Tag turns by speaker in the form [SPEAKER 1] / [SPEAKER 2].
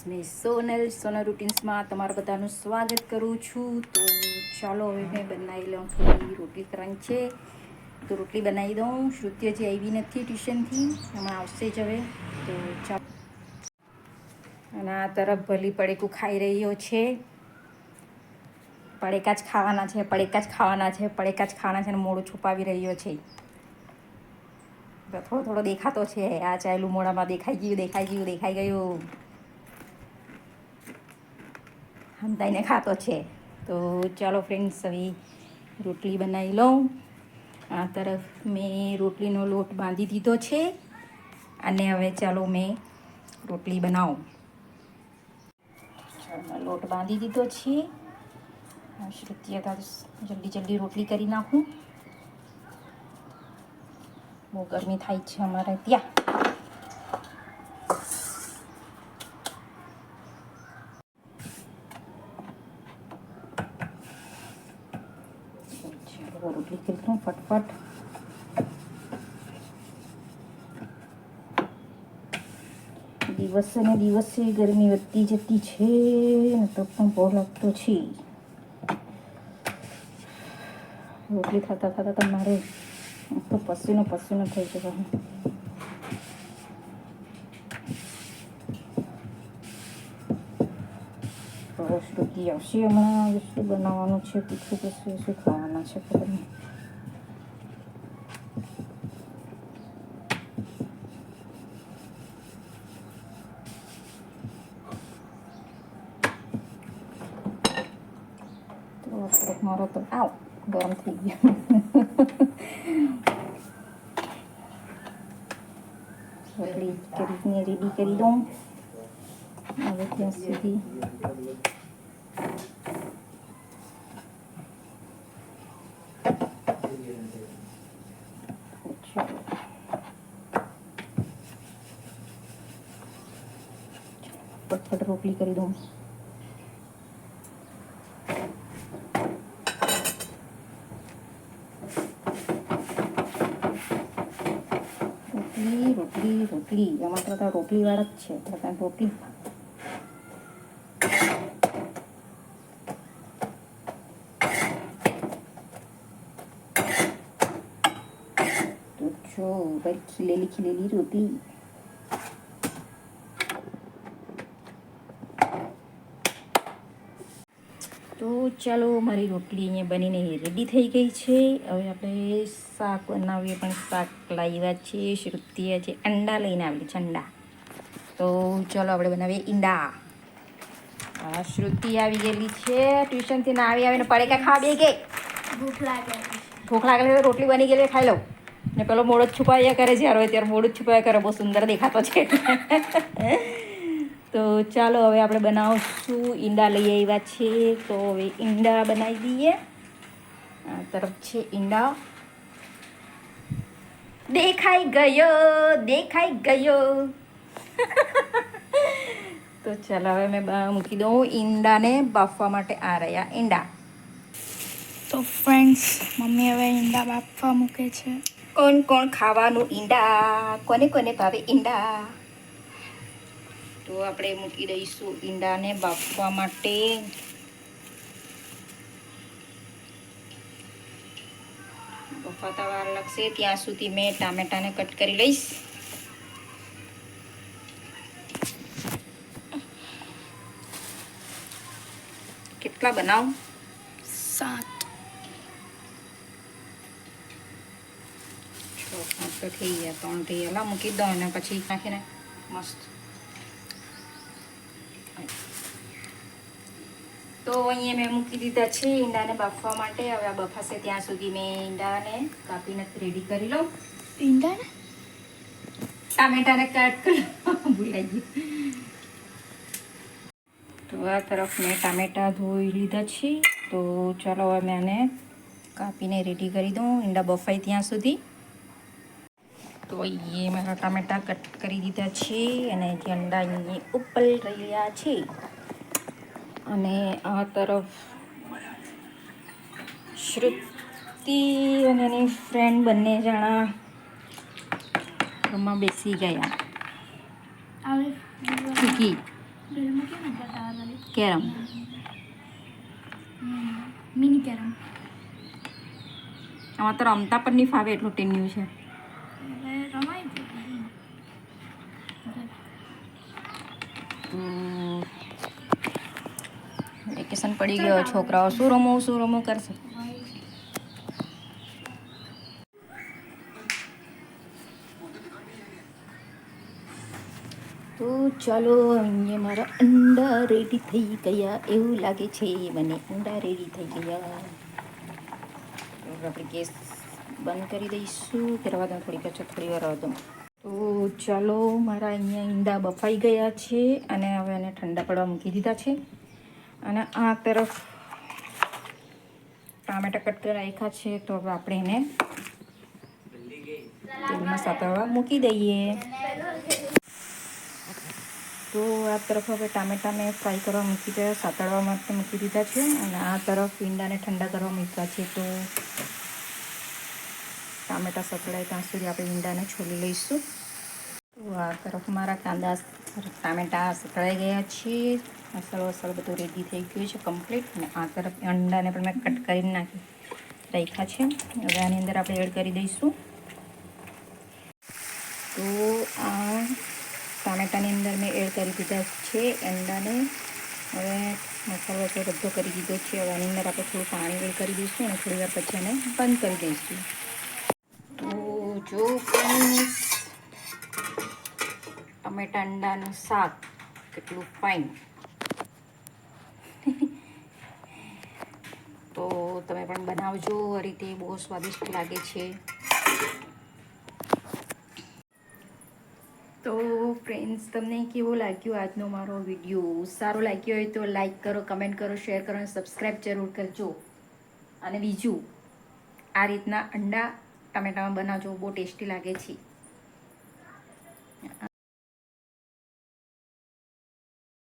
[SPEAKER 1] મેં સોનલ રૂટીન્સમાં તમારું બધાનું સ્વાગત કરું છું. તો ચાલો હવે મેં બનાવી લઉં. થોડી રોટલી કરવાની છે તો રોટલી બનાવી દઉં. શ્રુત્ય જે આવી નથી ટ્યુશનથી, હમણાં આવશે જ હવે. તો ચાલો. અને આ તરફ ભલી પડેકું ખાઈ રહ્યો છે. પડેકા જ ખાવાના છે, પડેકા જ ખાવાના છે, પડેકા જ ખાવાના છે. અને મોઢું છુપાવી રહ્યો છે. થોડો થોડો દેખાતો છે. આ ચાયલું મોઢામાં દેખાઈ ગયું. હંતાઈને ખાતો છે. તો ચાલો ફ્રેન્ડ્સ, હવે રોટલી બનાવી લઉં. આ તરફ મેં રોટલીનો લોટ બાંધી દીધો છે અને હવે ચાલો મેં રોટલી બનાવું. લોટ બાંધી દીધો છે. શ્રુત્ય જલ્દી રોટલી કરી નાખું. બહુ ગરમી થાય છે અમારે ત્યાં. રોટલી કરી દઉં ફટફટ. દિવસે ને દિવસે ગરમી વધતી જતી છે ને તો પણ બહુ લાગતો છે. રોટલી ખાતા તો મારે તો પસીનો થઈ જવાનું. શ્રુતિ આવશે હમણાં. શું બનાવવાનું છે પૂછું કે શું ખાવાના છે ખબર નહીં. મારો તો ગરમ થઈ ગયો. રોટલી કરીને રેડી કરી દઉં. હવે ત્યાં સુધી ફટફટ રોટલી કરી દઉં. રોટલી એમાં તો રોટલી વાળા જ છે. રોટલી તો જો ભાઈ ખીલેલી રોટલી. તો ચાલો, મારી રોટલી અહીંયા બનીને રેડી થઈ ગઈ છે. હવે આપણે શાક બનાવીએ. પણ શાક લાવ્યા છીએ શ્રુતિએ જે અંડા લઈને આવેલી છે, અંડા. તો ચાલો આપણે બનાવીએ ઈંડા. શ્રુતિ આવી ગયેલી છે ટ્યુશનથી. ના આવીને પડેકા ખાવા બે ગઈ. ભૂખ લાગે તો રોટલી બની ગયેલી ખાઈ લઉં. ને પેલો મોઢો જ છુપાવ્યા કરે જ્યારે હોય ત્યારે મોઢું જ છુપાવ્યા કરે. બહુ સુંદર દેખાતો છે. તો ચાલો હવે આપણે બનાવશું. ઈંડા લઈ આવ્યા છીએ તો હવે ઈંડા બનાવી દઈએ. આ તરફ છે ઈંડા. દેખાઈ ગયો. તો ચાલો હવે મેં મૂકી દઉં ઈંડાને બાફવા માટે. આ રહ્યા ઈંડા.
[SPEAKER 2] તો ફ્રેન્ડ્સ, મમ્મી હવે ઈંડા બાફવા મૂકે છે.
[SPEAKER 1] કોણ ખાવાનું ઈંડા? કોને ભાવે ઈંડા? તો આપણે મૂકી દઈશું ઈંડાને બાફવા માટે. બફાતા વાર લાગશે ત્યાં સુધી મેં ટામેટાને કટ કરી લઈશ. કેટલા બનાવું?
[SPEAKER 2] 7.
[SPEAKER 1] 6 તો થઈ ગયા. 3 થઈ ગયા. મૂકી દઉં અને પછી નાખીને મસ્ત. તો અહીંયા મેં મૂકી દીધા છે ઈંડાને બાફવા માટે. હવે આ બફાશે ત્યાં સુધી મેં ઈંડાને કાપીને રેડી કરી લઉં.
[SPEAKER 2] ઈંડાને
[SPEAKER 1] ટામેટાને કટ કરી ભૂલાઈ ગયું. તો આ તરફ મેં ટામેટા ધોઈ લીધા છે. તો ચાલો હવે મેં આને કાપીને રેડી કરી દઉં ઈંડા બફાય ત્યાં સુધી. તો એ મારા ટામેટા કટ કરી દીધા છે અને જે અંડા અહીંયા ઉપર રહ્યા છે. અને આ તરફ શ્રુતિ અને એની ફ્રેન્ડ બંને જણા રૂમમાં બેસી ગયા.
[SPEAKER 2] આવે
[SPEAKER 1] ચીકી
[SPEAKER 2] ફિલ્મ
[SPEAKER 1] કેરમ.
[SPEAKER 2] Mini carrom.
[SPEAKER 1] આમાં તો રમતા પણ નહીં ફાવે એટલું ટીન્યું છે.
[SPEAKER 2] હવે રમાય છે.
[SPEAKER 1] વેકેશન પડી ગયો, છોકરાઓ શું રમવું કરશે. તો ચાલો, અહીંયા મારા અંડા રેડી થઈ ગયા એવું લાગે છે મને. અંડા રેડી થઈ ગયા. આપણે ગેસ બંધ કરી દઈશું. કરવા દો થોડી વાર દો. તો ચાલો, મારા અહીંયા ઈંડા બફાઈ ગયા છે અને હવે એને ઠંડા પડવા મૂકી દીધા છે. અને આ તરફ ટામેટા કટ કરી રાખ્યા છે, તો હવે આપણે એને તેલમાં સાતળવા મૂકી દઈએ. તો આ તરફ હવે ટામેટાને ફ્રાય કરવા મૂકી દીધા, સાતળવા માટે મૂકી દીધા છે. અને આ તરફ ઈંડાને ઠંડા કરવા મૂક્યા છે. તો ટામેટા સતળાય ત્યાં સુધી આપણે ઈંડાને છોલી લઈશું. તો આ તરફ મારા ટામેટા સતળાઈ ગયા છે. મસાલો બધું રેડી થઈ ગયું છે કમ્પ્લીટ. અને આ તરફ અંડાને પણ મેં કટ કરીને રાખ્યા છે. હવે આની અંદર આપણે એડ કરી દઈશું. તો આ ટામેટાની અંદર મેં એડ કરી દીધા છે અંડાને. હવે મસાલો બધો કરી દીધો છે. હવે આની અંદર આપણે થોડું પાણી એડ કરી દઈશું અને થોડી વાર પછી એને બંધ કરી દઈશું. તો જો ટમેટા અંડાનું શાક કેટલું ફાઇન. તો તમે પણ બનાવજો આ રીતે, બહુ સ્વાદિષ્ટ લાગે છે. તો ફ્રેન્ડ્સ, તમને કેવો લાગ્યો આજનો મારો વિડીયો? સારો લાગ્યો હોય તો લાઈક કરો, કમેન્ટ કરો, શેર કરો અને સબસ્ક્રાઈબ જરૂર કરજો. અને બીજું, આ રીતના અંડા ટામેટામાં બનાવજો, બહુ ટેસ્ટી લાગે છે.